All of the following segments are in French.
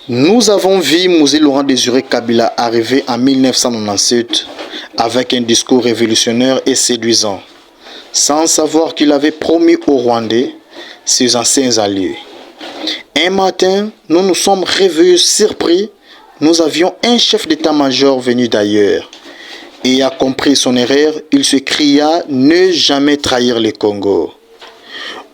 Nous avons vu Mosé Laurent Désiré Kabila arriver en 1997 avec un discours révolutionnaire et séduisant, sans savoir qu'il avait promis aux Rwandais ses anciens alliés. Un matin, nous nous sommes réveillés surpris. Nous avions un chef d'état-major venu d'ailleurs. Et a compris son erreur, il se cria « Ne jamais trahir le Congo ».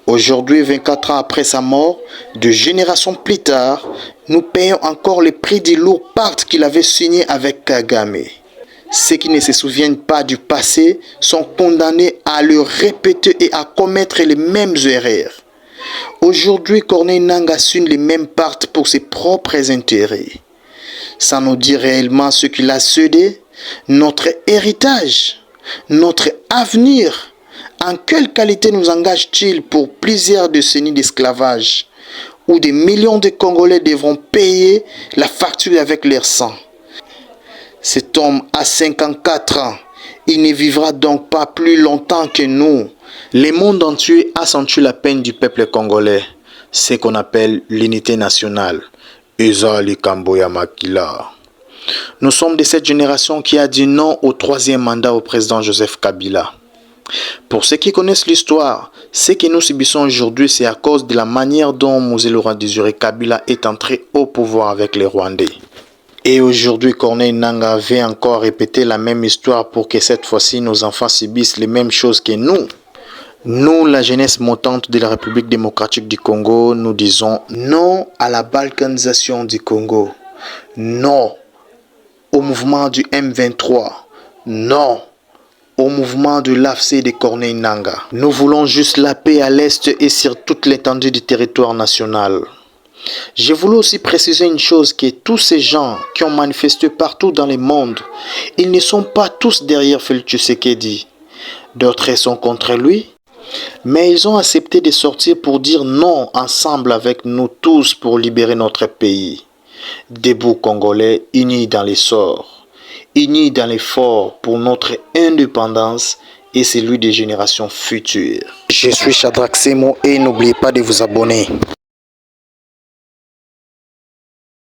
Aujourd'hui, 24 ans après sa mort, 2 générations plus tard, nous payons encore le prix du lourd pacte qu'il avait signé avec Kagame. Ceux qui ne se souviennent pas du passé sont condamnés à le répéter et à commettre les mêmes erreurs. Aujourd'hui, Corneille Nangaa signe les mêmes pactes pour ses propres intérêts. Ça nous dit réellement ce qu'il a cédé, notre héritage, notre avenir. En quelle qualité nous engage-t-il pour plusieurs décennies d'esclavage, où des millions de Congolais devront payer la facture avec leur sang? Cet homme a 54 ans. Il ne vivra donc pas plus longtemps que nous. Le monde entier a senti la peine du peuple congolais, ce qu'on appelle l'unité nationale. Eza Likambo ya Makila. Nous sommes de cette génération qui a dit non au 3e mandat au président Joseph Kabila. Pour ceux qui connaissent l'histoire, ce que nous subissons aujourd'hui, c'est à cause de la manière dont Mosé Laurent Désiré Kabila est entré au pouvoir avec les Rwandais. Et aujourd'hui, Corneille Nangaa veut encore répéter la même histoire pour que cette fois-ci, nos enfants subissent les mêmes choses que nous. Nous, la jeunesse montante de la République démocratique du Congo, nous disons non à la balkanisation du Congo, non au mouvement du M23, non au mouvement de l'AFC de Corneille Nangaa. Nous voulons juste la paix à l'Est et sur toute l'étendue du territoire national. Je voulais aussi préciser une chose, que tous ces gens qui ont manifesté partout dans le monde, ils ne sont pas tous derrière Félix Tshisekedi. D'autres sont contre lui, mais ils ont accepté de sortir pour dire non ensemble avec nous tous pour libérer notre pays. Debout Congolais, unis dans les sorts, unis dans l'effort pour notre indépendance et celui des générations futures. Je suis Shadrack Semo et n'oubliez pas de vous abonner.